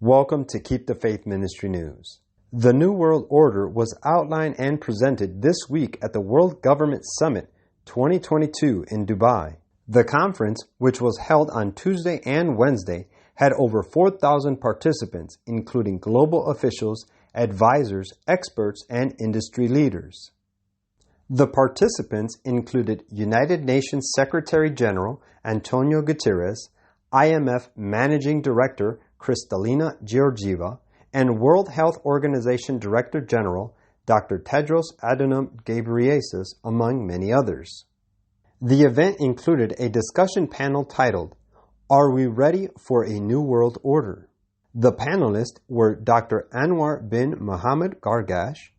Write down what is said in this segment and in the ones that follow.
Welcome to Keep the Faith Ministry News. The New World Order was outlined and presented this week at the World Government Summit 2022 in Dubai. The conference, which was held on Tuesday and Wednesday, had over 4,000 participants, including global officials, advisors, experts, and industry leaders. The participants included United Nations Secretary General Antonio Guterres, IMF Managing Director Kristalina Georgieva, and World Health Organization Director General Dr. Tedros Adhanom Ghebreyesus, among many others. The event included a discussion panel titled, "Are We Ready for a New World Order?" The panelists were Dr. Anwar bin Mohammed Gargash,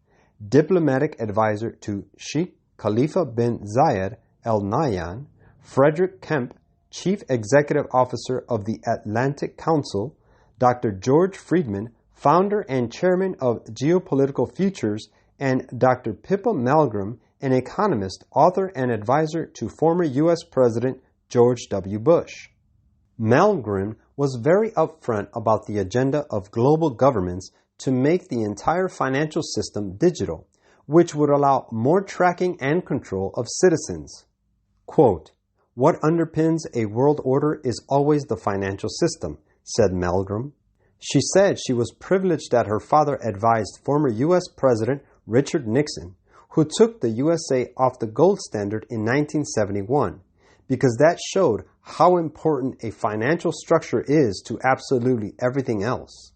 Diplomatic Advisor to Sheikh Khalifa bin Zayed Al Nahyan, Frederick Kemp, Chief Executive Officer of the Atlantic Council, Dr. George Friedman, Founder and Chairman of Geopolitical Futures, and Dr. Pippa Malmgren, an economist, author, and advisor to former U.S. President George W. Bush. Malmgren was very upfront about the agenda of global governments to make the entire financial system digital, which would allow more tracking and control of citizens. Quote, "What underpins a world order is always the financial system," said Malmgren. She said she was privileged that her father advised former U.S. President Richard Nixon, who took the USA off the gold standard in 1971, because that showed how important a financial structure is to absolutely everything else.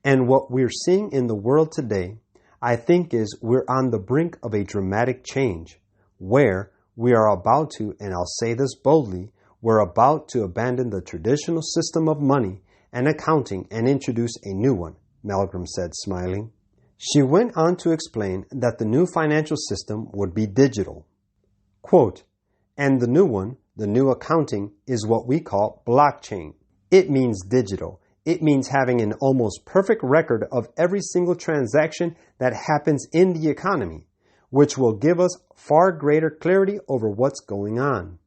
And what we're seeing in the world today, I think, is we're on the brink of a dramatic change, where we are about to, and I'll say this boldly, we're about to abandon the traditional system of money and accounting and introduce a new one, Malmgren said, smiling. She went on to explain that the new financial system would be digital. Quote, "And the new one, the new accounting, is what we call blockchain. It means digital. It means having an almost perfect record of every single transaction that happens in the economy, which will give us far greater clarity over what's going on."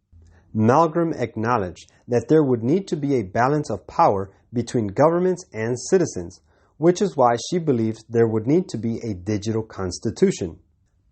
Malmgren acknowledged that there would need to be a balance of power between governments and citizens, which is why she believes there would need to be a digital constitution.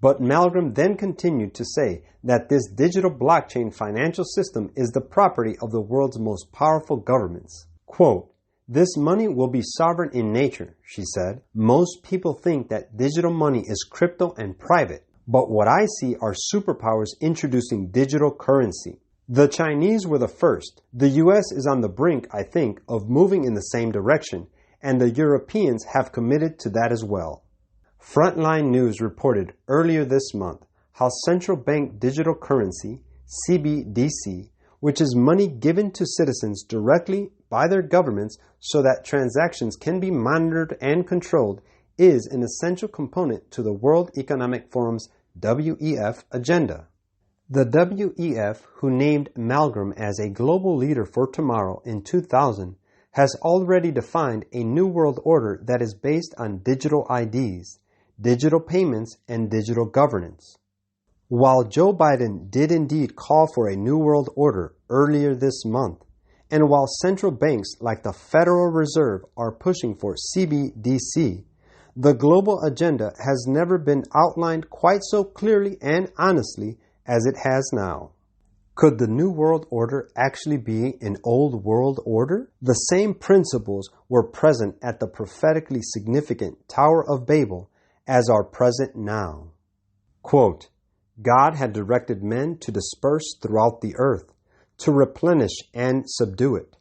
But Malmgren then continued to say that this digital blockchain financial system is the property of the world's most powerful governments. Quote, "This money will be sovereign in nature," she said. "Most people think that digital money is crypto and private, but what I see are superpowers introducing digital currency. The Chinese were the first. The US is on the brink, I think, of moving in the same direction, and the Europeans have committed to that as well." Frontline News reported earlier this month how central bank digital currency, CBDC, which is money given to citizens directly by their governments so that transactions can be monitored and controlled, is an essential component to the World Economic Forum's WEF agenda. The WEF, who named Malmgren as a global leader for tomorrow in 2000, has already defined a new world order that is based on digital IDs, digital payments, and digital governance. While Joe Biden did indeed call for a new world order earlier this month, and while central banks like the Federal Reserve are pushing for CBDC, the global agenda has never been outlined quite so clearly and honestly as it has now. Could the New World Order actually be an old world order? The same principles were present at the prophetically significant Tower of Babel as are present now. Quote, "God had directed men to disperse throughout the earth, to replenish and subdue it.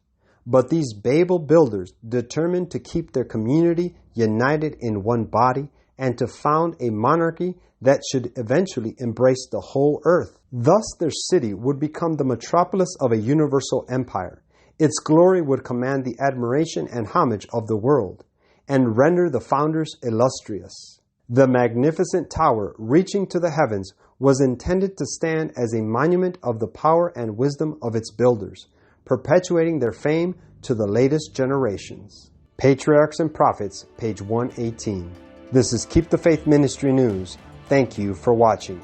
But these Babel builders determined to keep their community united in one body and to found a monarchy that should eventually embrace the whole earth. Thus their city would become the metropolis of a universal empire. Its glory would command the admiration and homage of the world, and render the founders illustrious. The magnificent tower reaching to the heavens was intended to stand as a monument of the power and wisdom of its builders, perpetuating their fame to the latest generations." Patriarchs and Prophets, page 118. This is Keep the Faith Ministry News. Thank you for watching.